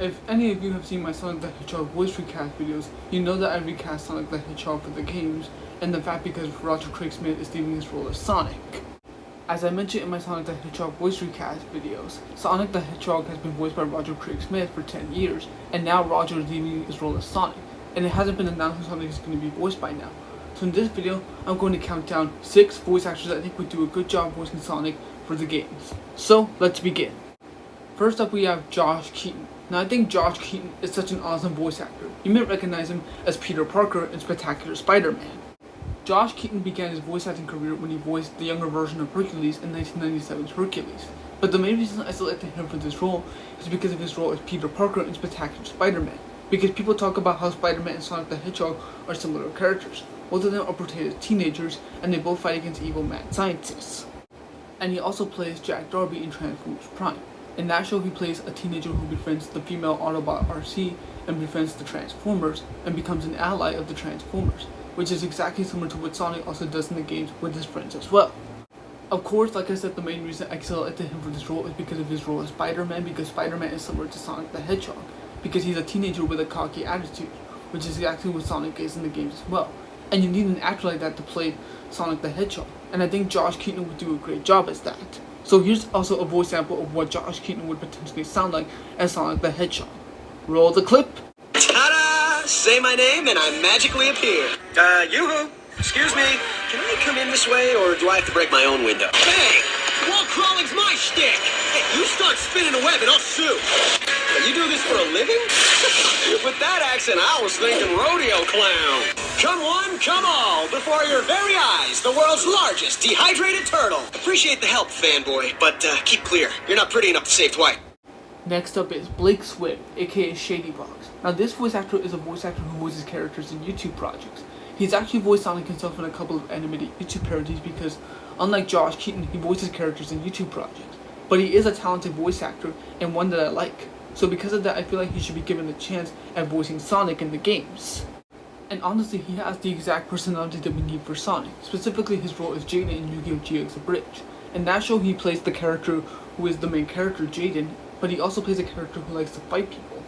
If any of you have seen my Sonic the Hedgehog voice recast videos, you know that I recast Sonic the Hedgehog for the games, and the fact because Roger Craig Smith is leaving his role as Sonic. As I mentioned in my Sonic the Hedgehog voice recast videos, Sonic the Hedgehog has been voiced by Roger Craig Smith for 10 years, and now Roger is leaving his role as Sonic, and it hasn't been announced who Sonic is going to be voiced by now. So in this video, I'm going to count down 6 voice actors that I think would do a good job voicing Sonic for the games. So, let's begin. First up we have Josh Keaton. Now I think Josh Keaton is such an awesome voice actor. You may recognize him as Peter Parker in Spectacular Spider-Man. Josh Keaton began his voice acting career when he voiced the younger version of Hercules in 1997's Hercules. But the main reason I selected him for this role is because of his role as Peter Parker in Spectacular Spider-Man. Because people talk about how Spider-Man and Sonic the Hedgehog are similar characters. Both of them are portrayed as teenagers, and they both fight against evil mad scientists. And he also plays Jack Darby in Transformers Prime. In that show, he plays a teenager who befriends the female Autobot RC and befriends the Transformers and becomes an ally of the Transformers, which is exactly similar to what Sonic also does in the games with his friends as well. Of course, like I said, the main reason I selected him for this role is because of his role as Spider-Man, because Spider-Man is similar to Sonic the Hedgehog, because he's a teenager with a cocky attitude, which is exactly what Sonic is in the games as well. And you need an actor like that to play Sonic the Hedgehog, and I think Josh Keaton would do a great job as that. So here's also a voice sample of what Josh Keaton would potentially sound like as Sonic the Hedgehog. Roll the clip. Ta-da! Say my name and I magically appear. Yoo-hoo! Excuse me, can I come in this way or do I have to break my own window? Hey! Wall crawling's my shtick! Hey, you start spinning a web and I'll sue! You do this for a living? With that accent, I was thinking rodeo clown. Come one, come all, before your very eyes, the world's largest dehydrated turtle. Appreciate the help, fanboy, but keep clear. You're not pretty enough to save twice. Next up is Blake Swift, aka Shady Box. Now this voice actor is a voice actor who voices characters in YouTube projects. He's actually voiced Sonic himself in a couple of animated YouTube parodies because, unlike Josh Keaton, he voices characters in YouTube projects. But he is a talented voice actor and one that I like. So because of that, I feel like he should be given a chance at voicing Sonic in the games. And honestly, he has the exact personality that we need for Sonic. Specifically, his role as Jaden in Yu-Gi-Oh! GX Abridged. In that show, he plays the character who is the main character, Jaden, but he also plays a character who likes to fight people.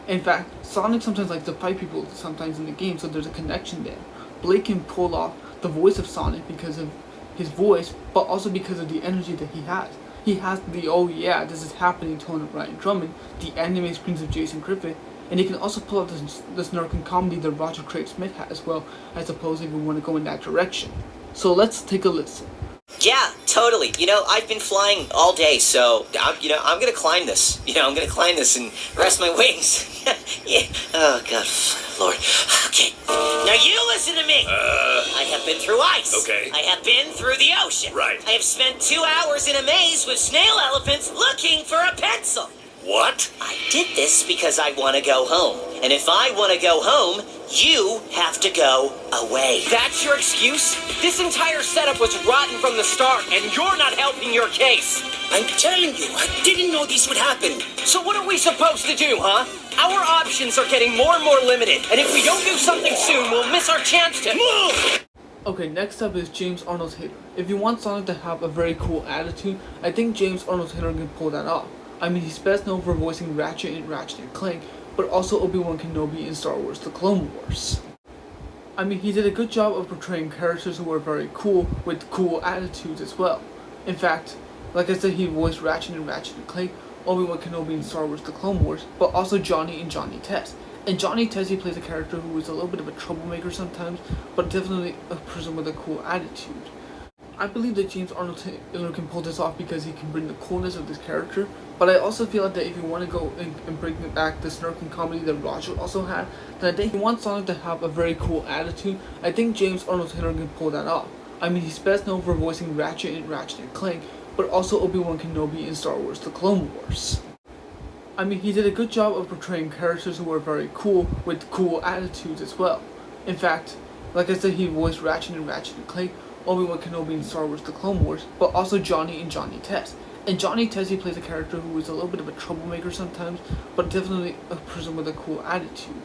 In fact, Sonic sometimes likes to fight people sometimes in the game, so there's a connection there. Blake can pull off the voice of Sonic because of his voice, but also because of the energy that he has. He has the "oh yeah, this is happening" tone of Ryan Drummond, the anime screams of Jason Griffith, and he can also pull out the snarking comedy that Roger Craig Smith has as well, I suppose, if we want to go in that direction. So let's take a listen. Yeah, totally. I've been flying all day, so I'm gonna climb this. I'm gonna climb this and rest my wings. Yeah. Oh God, Lord. Okay. Now you listen to me. I have been through ice. Okay. I have been through the ocean. Right. I have spent 2 hours in a maze with snail elephants looking for a pencil. What? I did this because I want to go home. And if I want to go home, you have to go away. That's your excuse? This entire setup was rotten from the start, and you're not helping your case. I'm telling you, I didn't know this would happen. So what are we supposed to do, huh? Our options are getting more and more limited, and if we don't do something soon, we'll miss our chance to move! Okay, next up is James Arnold Taylor. If you want Sonic to have a very cool attitude, I think James Arnold Taylor can pull that off. I mean, he's best known for voicing Ratchet in Ratchet & Clank, but also Obi-Wan Kenobi in Star Wars The Clone Wars. I mean, he did a good job of portraying characters who are very cool with cool attitudes as well. In fact, like I said, he voiced Ratchet in Ratchet & Clank, Obi-Wan Kenobi in Star Wars The Clone Wars, but also Johnny in Johnny Test. In Johnny Test, he plays a character who is a little bit of a troublemaker sometimes, but definitely a person with a cool attitude. I believe that James Arnold Taylor can pull this off because he can bring the coolness of this character, but I also feel like that if you want to go and bring back the snarking comedy that Roger also had, then I think if you want Sonic to have a very cool attitude, I think James Arnold Taylor can pull that off. I mean, he's best known for voicing Ratchet in Ratchet & Clank, but also Obi-Wan Kenobi in Star Wars The Clone Wars. I mean, he did a good job of portraying characters who are very cool with cool attitudes as well. In fact, like I said, he voiced Ratchet in Ratchet & Clank, Obi-Wan Kenobi in Star Wars The Clone Wars, but also Johnny in Johnny Test. In Johnny Test, he plays a character who is a little bit of a troublemaker sometimes, but definitely a person with a cool attitude.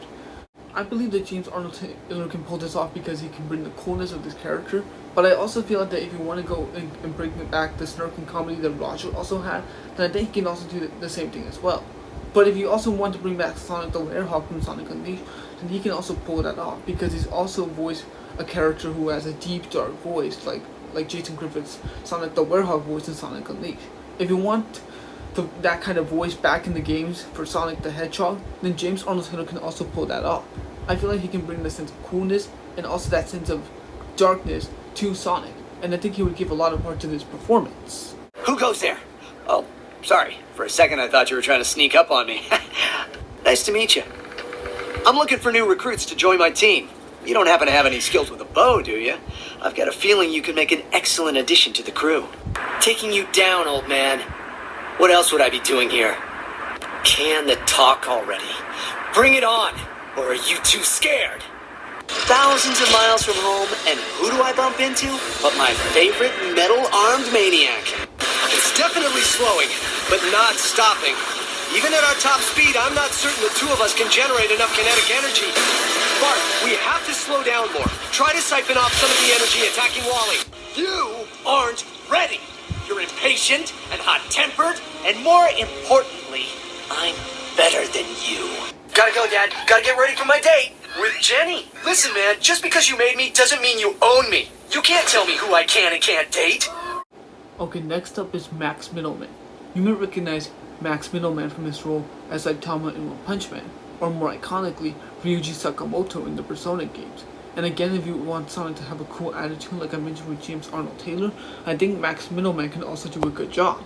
I believe that James Arnold Taylor can pull this off because he can bring the coolness of this character, but I also feel like that if you want to go and bring back the snarking comedy that Roger also had, then I think he can also do the same thing as well. But if you also want to bring back Sonic the Hedgehog from Sonic Unleashed, then he can also pull that off because he's also voiced a character who has a deep, dark voice, like Jason Griffith's Sonic the Hedgehog voice in Sonic Unleashed. If you want that kind of voice back in the games for Sonic the Hedgehog, then James Arnold Taylor can also pull that off. I feel like he can bring the sense of coolness and also that sense of darkness to Sonic, and I think he would give a lot of heart to this performance. Who goes there? Oh, sorry. For a second I thought you were trying to sneak up on me. Nice to meet you. I'm looking for new recruits to join my team. You don't happen to have any skills with a bow, do you? I've got a feeling you could make an excellent addition to the crew. Taking you down, old man. What else would I be doing here? Can the talk already? Bring it on! Or are you too scared? Thousands of miles from home, and who do I bump into? But my favorite metal-armed maniac. It's definitely slowing, but not stopping. Even at our top speed, I'm not certain the two of us can generate enough kinetic energy. Bart, we have to slow down more. Try to siphon off some of the energy attacking Wally. You aren't ready. You're impatient and hot-tempered, and more importantly, I'm better than you. Gotta go, Dad. Gotta get ready for my date with Jenny. Listen, man, just because you made me doesn't mean you own me. You can't tell me who I can and can't date. Okay, next up is Max Middleman. You may recognize Max Middleman from his role as Saitama in One Punch Man, or more iconically, Ryuji Sakamoto in the Persona games. And again, if you want Sonic to have a cool attitude like I mentioned with James Arnold Taylor, I think Max Middleman can also do a good job.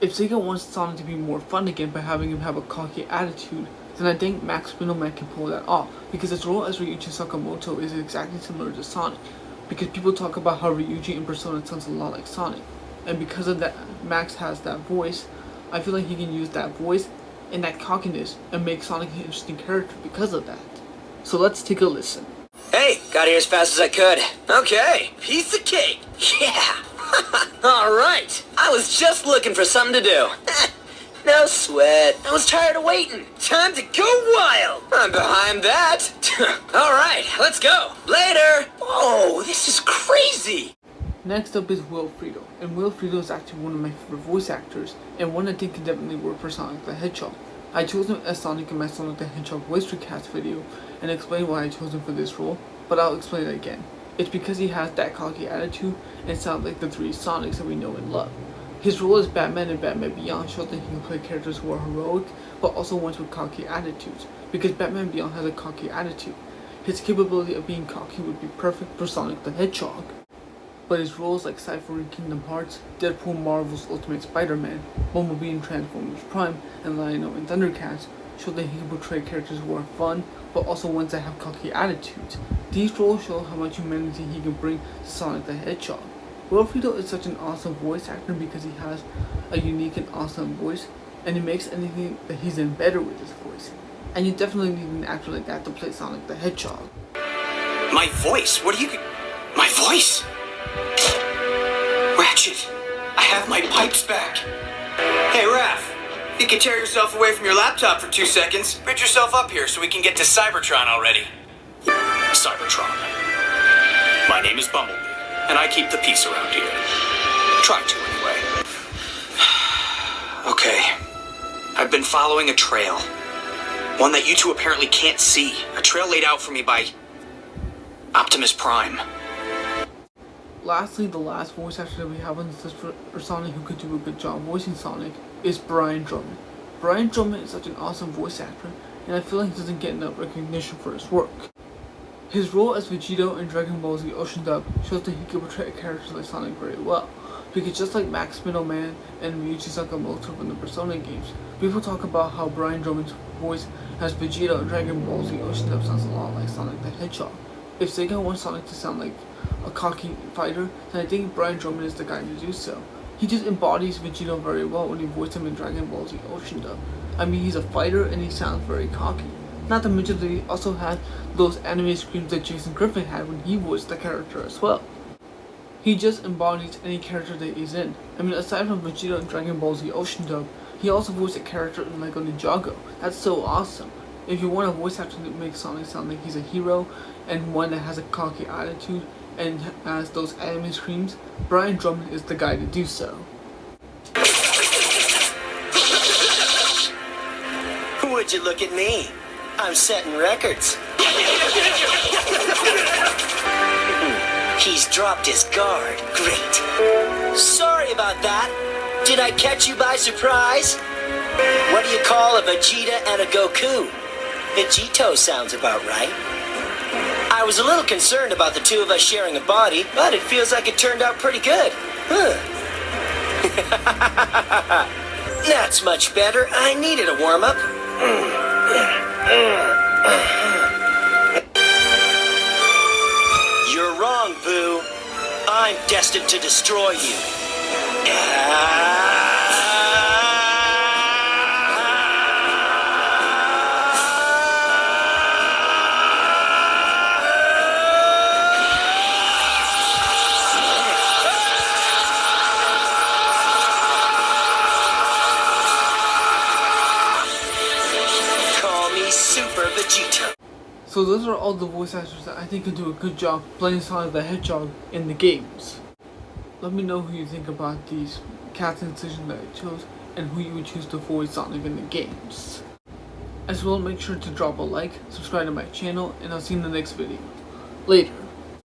If Sega wants Sonic to be more fun again by having him have a cocky attitude, then I think Max Middleman can pull that off, because his role as Ryuji Sakamoto is exactly similar to Sonic, because people talk about how Ryuji in Persona sounds a lot like Sonic, and because of that, Max has that voice. I feel like he can use that voice and that cockiness and make Sonic an interesting character because of that. So let's take a listen. Hey, got here as fast as I could. Okay, piece of cake. Yeah. Alright, I was just looking for something to do. No sweat. I was tired of waiting. Time to go wild. I'm behind that. Alright, let's go. Later. Oh, this is crazy. Next up is Wilfredo, and Wilfredo is actually one of my favorite voice actors, and one I think can definitely work for Sonic the Hedgehog. I chose him as Sonic in my Sonic the Hedgehog voice recast video, and explain why I chose him for this role, but I'll explain it again. It's because he has that cocky attitude, and sounds like the three Sonics that we know and love. His role as Batman in Batman Beyond shows that he can play characters who are heroic, but also ones with cocky attitudes, because Batman Beyond has a cocky attitude. His capability of being cocky would be perfect for Sonic the Hedgehog. But his roles like Cypher in Kingdom Hearts, Deadpool Marvel's Ultimate Spider-Man, Bumblebee in Transformers Prime, and Lion-O in Thundercats show that he can portray characters who are fun, but also ones that have cocky attitudes. These roles show how much humanity he can bring to Sonic the Hedgehog. Wilfredo is such an awesome voice actor because he has a unique and awesome voice, and he makes anything that he's in better with his voice. And you definitely need an actor like that to play Sonic the Hedgehog. My voice? What are you... My voice? Ratchet, I have my pipes back. Hey, Raph, you can tear yourself away from your laptop for 2 seconds. Bridge yourself up here so we can get to Cybertron already. Cybertron. My name is Bumblebee, and I keep the peace around here. Try to, anyway. Okay. I've been following a trail. One that you two apparently can't see. A trail laid out for me by... Optimus Prime. Lastly, the last voice actor that we have on this list for Sonic who could do a good job voicing Sonic is Brian Drummond. Brian Drummond is such an awesome voice actor, and I feel like he doesn't get enough recognition for his work. His role as Vegito in Dragon Ball Z Ocean Dub shows that he can portray characters like Sonic very well, because just like Max Middleman and Ryuji Sakamoto from the Persona games, people talk about how Brian Drummond's voice as Vegito in Dragon Ball Z Ocean Dub sounds a lot like Sonic the Hedgehog. If Sega wants Sonic to sound like a cocky fighter, then I think Brian Drummond is the guy to do so. He just embodies Vegito very well when he voiced him in Dragon Ball Z Ocean Dub. I mean, he's a fighter and he sounds very cocky. Not to mention that he also had those anime screams that Jason Griffith had when he voiced the character as well. He just embodies any character that he's in. I mean, aside from Vegito in Dragon Ball Z Ocean Dub, he also voiced a character in Lego Ninjago. That's so awesome. If you want a voice actor that makes Sonic sound like he's a hero, and one that has a cocky attitude, and has those anime screams, Brian Drummond is the guy to do so. would you look at me? I'm setting records. He's dropped his guard. Great. Sorry about that. Did I catch you by surprise? What do you call a Vegeta and a Goku? Vegito sounds about right. I was a little concerned about the two of us sharing a body, but it feels like it turned out pretty good. Huh. That's much better. I needed a warm-up. You're wrong, Boo. I'm destined to destroy you. Call me Super Vegeta. So those are all the voice actors that I think can do a good job playing Sonic the Hedgehog in the games. Let me know who you think about these casting decisions that I chose and who you would choose to voice Sonic in the games. As well, make sure to drop a like, subscribe to my channel, and I'll see you in the next video. Later.